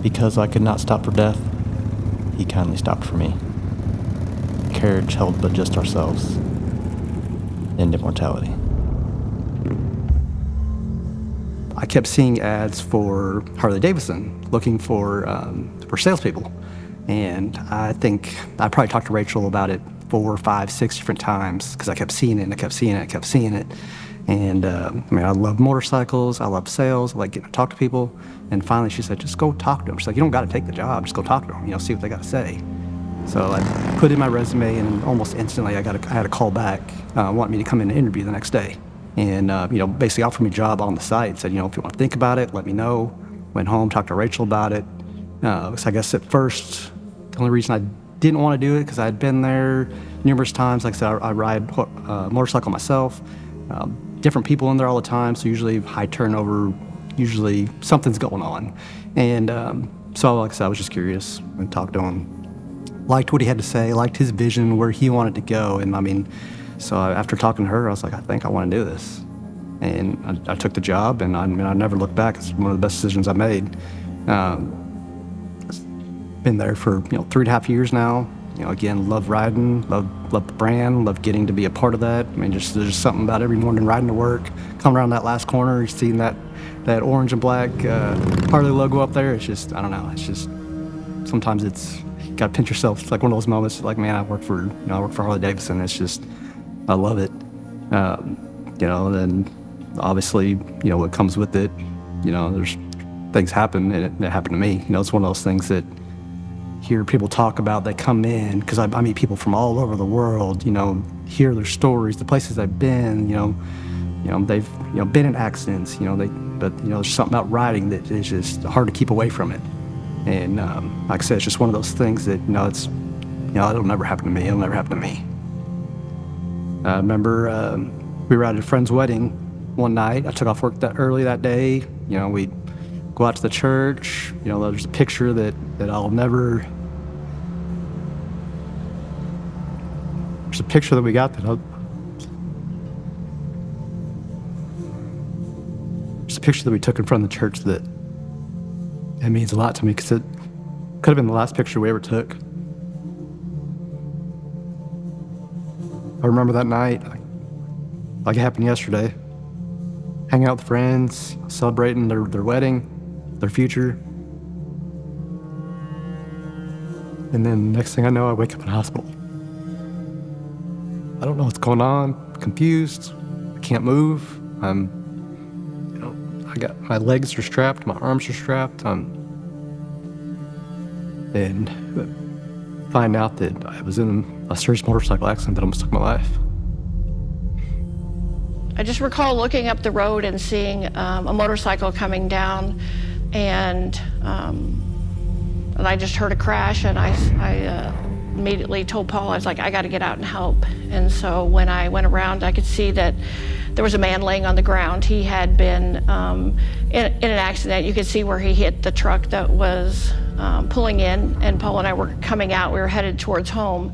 Because I could not stop for death, he kindly stopped for me. Carriage held but just ourselves, and immortality. I kept seeing ads for Harley-Davidson, looking for salespeople. And I think I probably talked to Rachel about it 4, 5, 6 different times because I kept seeing it and I kept seeing it, I kept seeing it. And I love motorcycles, I love sales, I like getting to talk to people. And finally she said, just go talk to them. She's like, you don't got to take the job, just go talk to them, see what they got to say. So I put in my resume and almost instantly I had a call back, wanting me to come in and interview the next day. And basically offered me a job on the site, said, if you want to think about it, let me know. Went home, talked to Rachel about it. So I guess at first, the only reason I didn't want to do it because I had been there numerous times. Like I said, I ride motorcycle myself. Different people in there all the time, so usually high turnover, usually something's going on. And so like I said, I was just curious and talked to him. Liked what he had to say, liked his vision, where he wanted to go. And so after talking to her, I was like, I think I want to do this. And I took the job, and I never looked back. It's one of the best decisions I made. Been there for 3.5 years now. Again, love riding, love the brand, love getting to be a part of that. There's just something about every morning riding to work, coming around that last corner, seeing that orange and black Harley logo up there. It's just, I don't know. It's just sometimes you gotta pinch yourself. It's like one of those moments. Like, man, I work for Harley-Davidson. It's just, I love it. Then obviously, what comes with it. There's things happen, and it happened to me. It's one of those things that hear people talk about. They come in because I meet people from all over the world. Hear their stories, the places they've been. They've been in accidents. But there's something about riding that is just hard to keep away from it. And like I said, it's just one of those things that it'll never happen to me. It'll never happen to me. I remember we were at a friend's wedding one night. I took off work early that day. We'd go out to the church. There's a picture that I'll never. There's a picture that we got that there's a picture that we took in front of the church that it means a lot to me because it could have been the last picture we ever took. I remember that night like it happened yesterday. Hanging out with friends, celebrating their wedding, their future. And then next thing I know, I wake up in a hospital. I don't know what's going on, I'm confused, I can't move. I got my legs are strapped, my arms are strapped. And find out that I was in a serious motorcycle accident that almost took my life. I just recall looking up the road and seeing a motorcycle coming down, and I just heard a crash, and I immediately told Paul, I was like, I got to get out and help. And so when I went around, I could see that there was a man laying on the ground. He had been in an accident. You could see where he hit the truck that was pulling in, and Paul and I were coming out. We were headed towards home.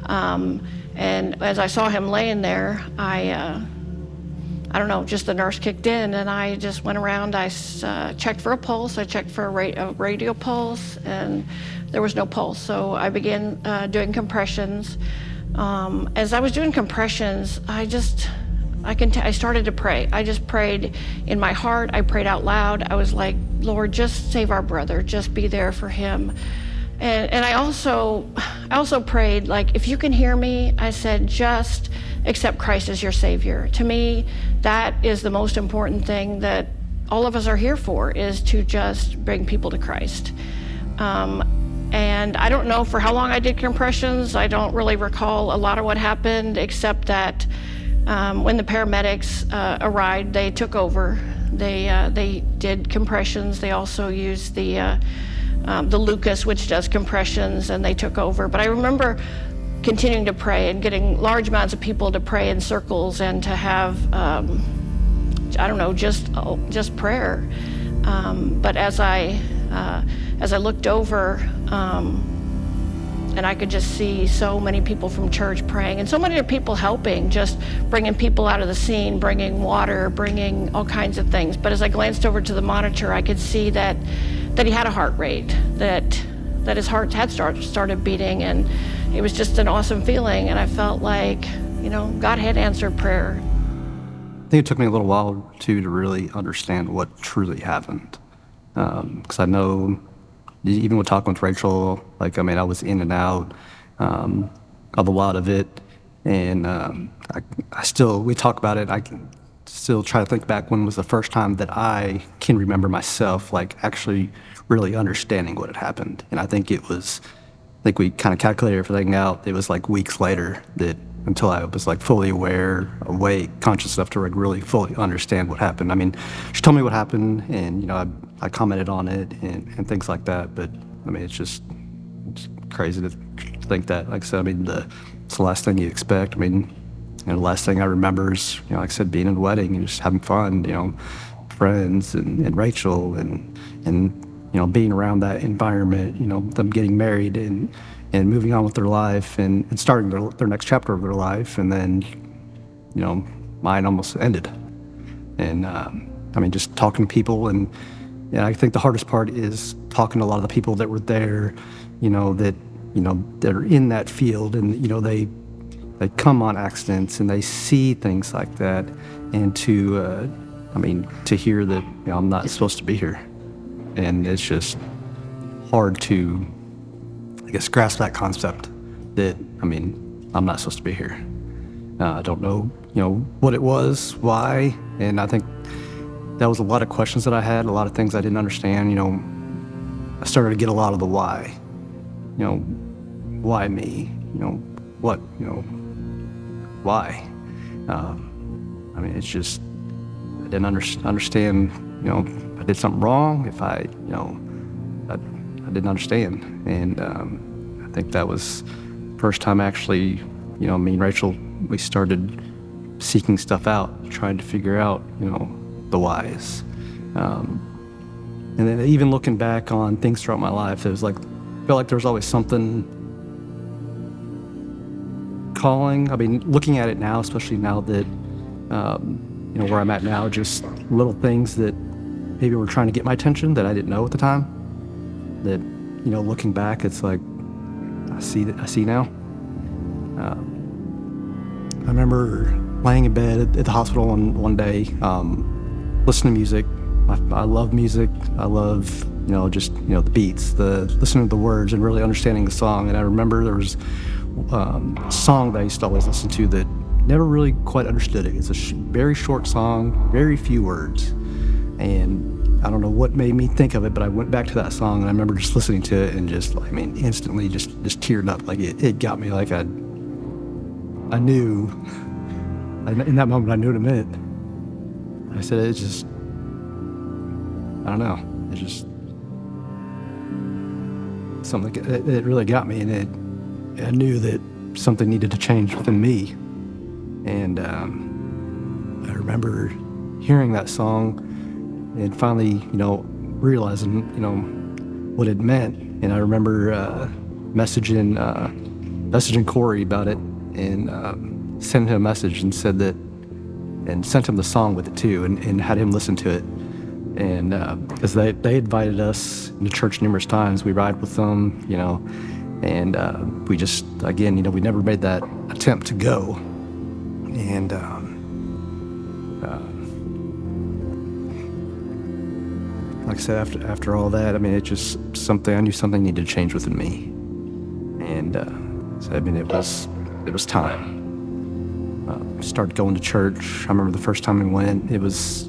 And as I saw him laying there, I don't know, just the nurse kicked in, and I just went around. I checked for a pulse. I checked for a radial pulse, and there was no pulse. So I began doing compressions. As I was doing compressions, I started to pray. I just prayed in my heart. I prayed out loud. I was like, Lord, just save our brother. Just be there for him. And I also prayed, like, if you can hear me, I said, just accept Christ as your Savior. To me, that is the most important thing that all of us are here for, is to just bring people to Christ. And I don't know for how long I did compressions. I don't really recall a lot of what happened, except that when the paramedics arrived, they took over. They did compressions. They also used the Lucas, which does compressions, and they took over. But I remember continuing to pray and getting large amounts of people to pray in circles and to have, I don't know, just prayer. But as I looked over, and I could just see so many people from church praying, and so many people helping, just bringing people out of the scene, bringing water, bringing all kinds of things. But as I glanced over to the monitor, I could see that that he had a heart rate, that his heart had started beating, and it was just an awesome feeling. And I felt like, God had answered prayer. I think it took me a little while, too, to really understand what truly happened. Because I know, even with talking with Rachel, I was in and out of a lot of it. And we talk about it. I can still try to think back when was the first time that I can remember myself, actually really understanding what had happened. And I think we kind of calculated everything out. It was weeks later that until I was fully aware, awake, conscious enough to really fully understand what happened. She told me what happened, and I commented on it and things like that. But it's crazy to think that. Like I said, it's the last thing you expect. The last thing I remember is, like I said, being in a wedding and just having fun. Friends and Rachel and being around that environment. Them getting married and moving on with their life and starting their next chapter of their life, and then, mine almost ended. And just talking to people, and I think the hardest part is talking to a lot of the people that were there, that are in that field, and they come on accidents and they see things like that, and to hear that I'm not supposed to be here, and it's just hard to, grasp that concept that, I'm not supposed to be here. I don't know, what it was, why, and I think that was a lot of questions that I had, a lot of things I didn't understand. I started to get a lot of the why. Why me? What? Why? It's just, I didn't understand, I did something wrong, if I didn't understand. And I think that was first time actually, me and Rachel, we started seeking stuff out, trying to figure out, the whys. And then even looking back on things throughout my life, it was felt like there was always something calling. Looking at it now, especially now that, where I'm at now, just little things that maybe were trying to get my attention that I didn't know at the time. That, looking back, it's I see now. I remember laying in bed at the hospital one day, listening to music. I love music. I love, the beats, listening to the words and really understanding the song. And I remember there was a song that I used to always listen to that never really quite understood it. It's a very short song, very few words. And I don't know what made me think of it, but I went back to that song and I remember just listening to it and just, instantly just teared up. It got me I knew, in that moment, I knew what it meant. I said, it's just, I don't know. It's just something, it really got me, and I knew that something needed to change within me. And I remember hearing that song and finally, realizing, what it meant. And I remember messaging Corey about it, and sent him a message and said that, and sent him the song with it too, and had him listen to it. And because they invited us to church numerous times, we ride with them, and we just, again, we never made that attempt to go. And like I said, after all that, it just I knew something needed to change within me. And so, it was time. Started going to church. I remember the first time we went, it was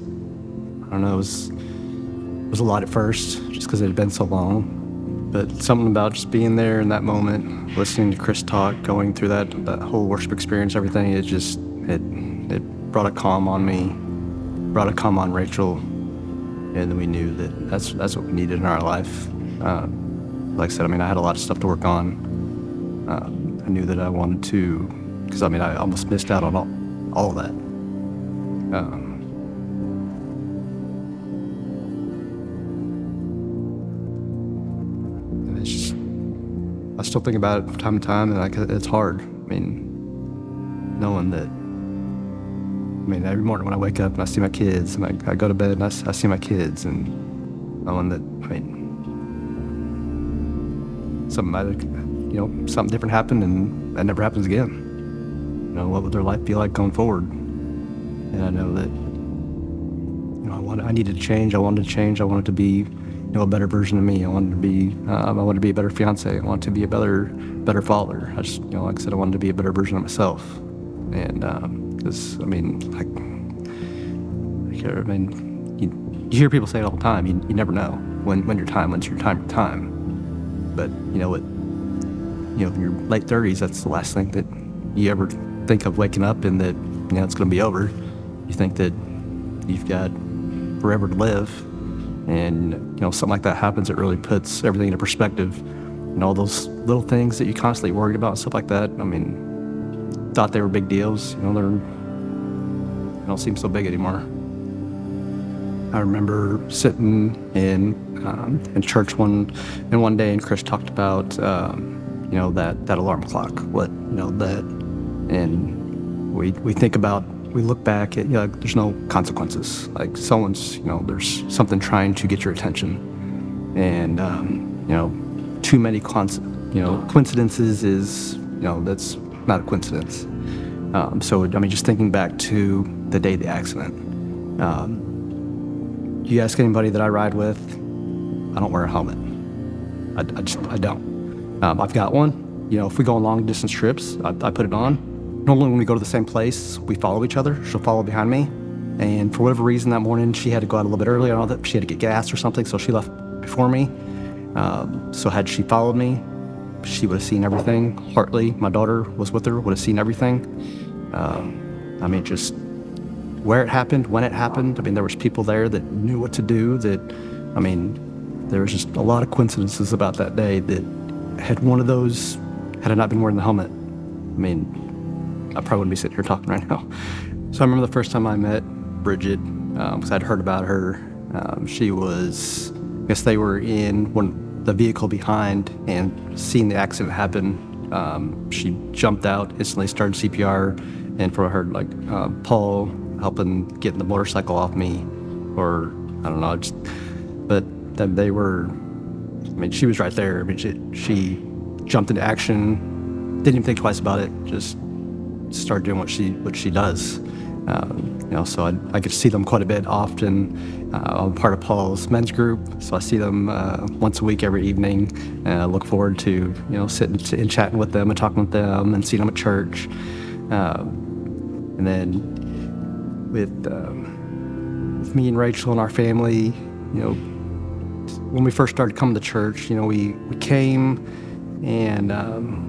a lot at first, just because it had been so long. But something about just being there in that moment, listening to Chris talk, going through that whole worship experience, everything, it brought a calm on me, brought a calm on Rachel, and then we knew that that's what we needed in our life. Like I said, I had a lot of stuff to work on. I knew that I wanted to, because I almost missed out on all of that. And it's just, I still think about it from time to time, and it's hard. Knowing that, every morning when I wake up and I see my kids, and I go to bed and I see my kids, and knowing that, something different happened and that never happens again. What would their life be like going forward? And I know that, I needed to change. I wanted to change. I wanted to be, a better version of me. I wanted to be a better fiance. I wanted to be a better father. I just, like I said, I wanted to be a better version of myself. And, because, you hear people say it all the time. You never know when your time, when's your time. But, in your late 30s, that's the last thing that you ever think of waking up and that, it's going to be over. You think that you've got forever to live. And, something like that happens, it really puts everything into perspective. And all those little things that you constantly worried about and stuff like that, thought they were big deals. They don't seem so big anymore. I remember sitting in church one day, and Chris talked about, that alarm clock, and we think about, we look back at, there's no consequences. Like there's something trying to get your attention. And, too many coincidences is, that's not a coincidence. So, just thinking back to the day of the accident, you ask anybody that I ride with, I don't wear a helmet. I don't. I've got one. If we go on long distance trips, I put it on. Normally when we go to the same place, we follow each other. She'll follow behind me. And for whatever reason that morning, she had to go out a little bit early. I know that she had to get gas or something, so she left before me. So had she followed me, she would have seen everything. Hartley, my daughter, was with her, would have seen everything. Just where it happened, when it happened. There was people there that knew what to do. There was just a lot of coincidences about that day that had one of those, had I not been wearing the helmet, I probably wouldn't be sitting here talking right now. So I remember the first time I met Bridget, because I'd heard about her. She was, I guess they were in the vehicle behind and seeing the accident happen. She jumped out, instantly started CPR, and from what I heard, Paul helping getting the motorcycle off me, or I don't know, but then they were, she was right there. She jumped into action, didn't even think twice about it, just started doing what she does. So I get to see them quite a bit often. I'm part of Paul's men's group, so I see them once a week every evening, and I look forward to sitting and chatting with them and talking with them and seeing them at church. And then with me and Rachel and our family, when we first started coming to church, we came and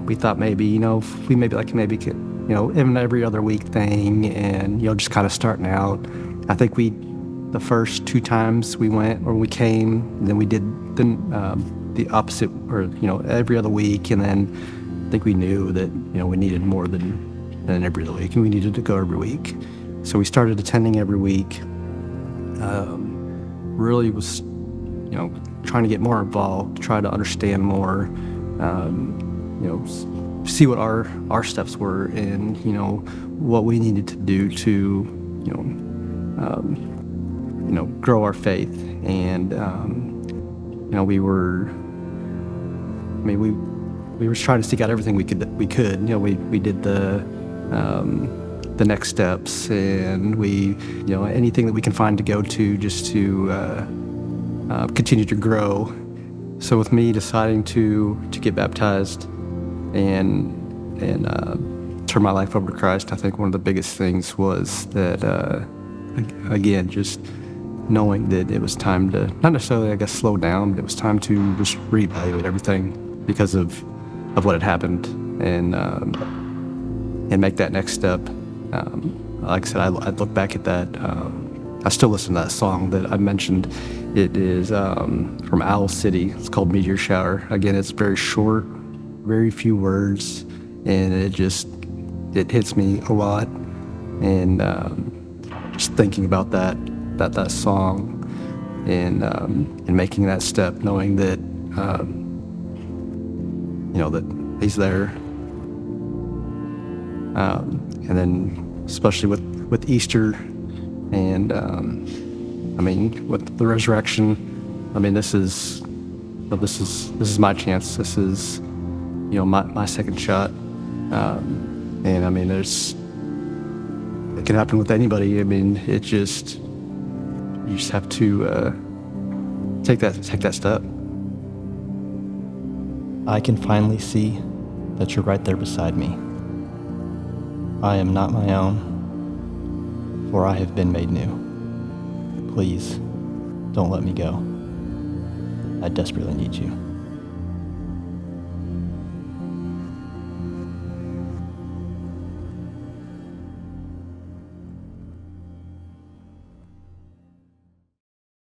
we thought maybe, if we maybe could, in every other week thing, and just kind of starting out. I think the first 2 times we went, or we came, and then we did the opposite, or every other week, and then I think we knew that we needed more than every other week, and we needed to go every week. So we started attending every week. Really was trying to get more involved, try to understand more, see what our steps were, and what we needed to do to grow our faith. And we were trying to seek out everything we could. We did the next steps, and we anything that we can find to go to, just to continue to grow. So with me deciding to get baptized and turn my life over to Christ, I think one of the biggest things was that, again, just knowing that it was time to, not necessarily, slow down, but it was time to just reevaluate everything because of what had happened, and make that next step. Like I said, I look back at that. I still listen to that song that I mentioned. It is from Owl City. It's called Meteor Shower. Again, it's very short, very few words, and it hits me a lot. And just thinking about that song, and making that step, knowing that that He's there. And then especially with Easter, and with the resurrection, this is But this is my chance. This is, my second shot. And I mean, it can happen with anybody. I mean, you just have to take that step. I can finally see that you're right there beside me. I am not my own, for I have been made new. Please, don't let me go. I desperately need you.